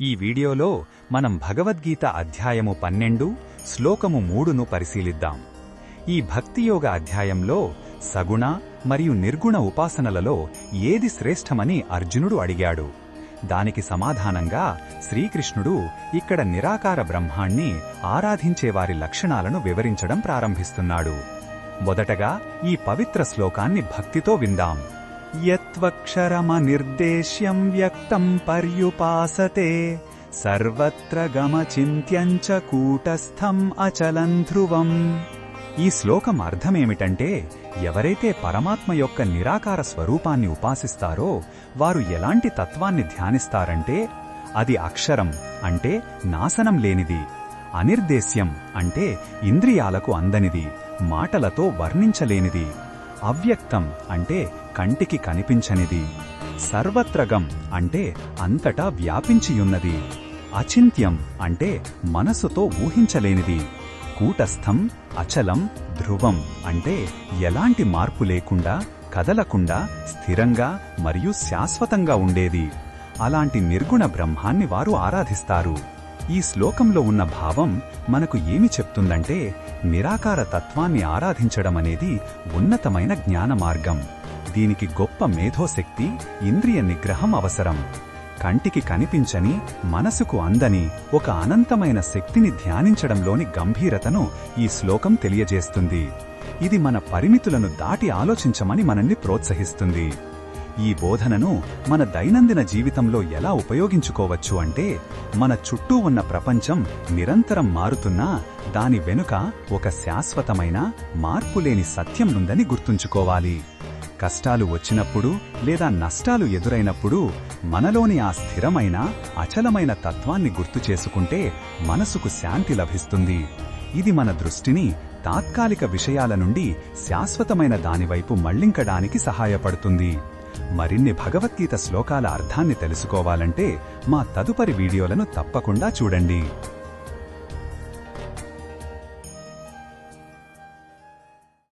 ఈ వీడియోలో మనం భగవద్గీత అధ్యాయము 12 శ్లోకము 3ను పరిశీలిద్దాం. ఈ భక్తియోగ అధ్యాయంలో సగుణ మరియు నిర్గుణ ఉపాసనలలో ఏది శ్రేష్టమని అర్జునుడు అడిగాడు. దానికి సమాధానంగా శ్రీకృష్ణుడు ఇక్కడ నిరాకార బ్రహ్మాన్ని ఆరాధించేవారి లక్షణాలను వివరించడం ప్రారంభిస్తున్నాడు. మొదటగా ఈ పవిత్ర శ్లోకాన్ని భక్తితో విందాం. యత్వక్షరమనిర్దేశ్యం వ్యక్తం పర్యుపాసతే సర్వత్ర గమచింత్యంచ కూటస్థం అచలం ధ్రువం. ఈ శ్లోకం అర్థమేమిటంటే, ఎవరైతే పరమాత్మ యొక్క నిరాకార స్వరూపాన్ని ఉపాసిస్తారో వారు ఎలాంటి తత్వాన్ని ధ్యానిస్తారంటే, అది అక్షరం అంటే నాశనం లేనిది, అనిర్దేశ్యం అంటే ఇంద్రియాలకు అందనిది, మాటలతో వర్ణించలేనిది, అవ్యక్తం అంటే కంటికి కనిపించనిది, సర్వత్రగం అంటే అంతటా వ్యాపించియున్నది, అచింత్యం అంటే మనసుతో ఊహించలేనిది, కూటస్థం అచలం ధ్రువం అంటే ఎలాంటి మార్పు లేకుండా కదలకుండా స్థిరంగా మరియు శాశ్వతంగా ఉండేది. అలాంటి నిర్గుణ బ్రహ్మాన్ని వారు ఆరాధిస్తారు. ఈ శ్లోకంలో ఉన్న భావం మనకు ఏమి చెప్తుందంటే, నిరాకార తత్వాన్ని ఆరాధించడమనేది ఉన్నతమైన జ్ఞాన మార్గం. దీనికి గొప్ప మేధోశక్తి, ఇంద్రియ నిగ్రహం అవసరం. కంటికి కనిపించని, మనసుకు అందని ఒక అనంతమైన శక్తిని ధ్యానించడంలోని గంభీరతను ఈ శ్లోకం తెలియజేస్తుంది. ఇది మన పరిమితులను దాటి ఆలోచించమని మనల్ని ప్రోత్సహిస్తుంది. ఈ బోధనను మన దైనందిన జీవితంలో ఎలా ఉపయోగించుకోవచ్చు అంటే, మన చుట్టూ ఉన్న ప్రపంచం నిరంతరం మారుతున్నా దాని వెనుక ఒక శాశ్వతమైన మార్పులేని సత్యం ఉందని గుర్తుంచుకోవాలి. కష్టాలు వచ్చినప్పుడు లేదా నష్టాలు ఎదురైనప్పుడు మనలోని ఆ స్థిరమైన అచలమైన తత్వాన్ని గుర్తు చేసుకుంటే మనసుకు శాంతి లభిస్తుంది. ఇది మన దృష్టిని తాత్కాలిక విషయాల నుండి శాశ్వతమైన దానివైపు మళ్లించడానికి సహాయపడుతుంది. మరిన్ని భగవద్గీత శ్లోకాల అర్థాన్ని తెలుసుకోవాలంటే మా తదుపరి వీడియోలను తప్పకుండా చూడండి.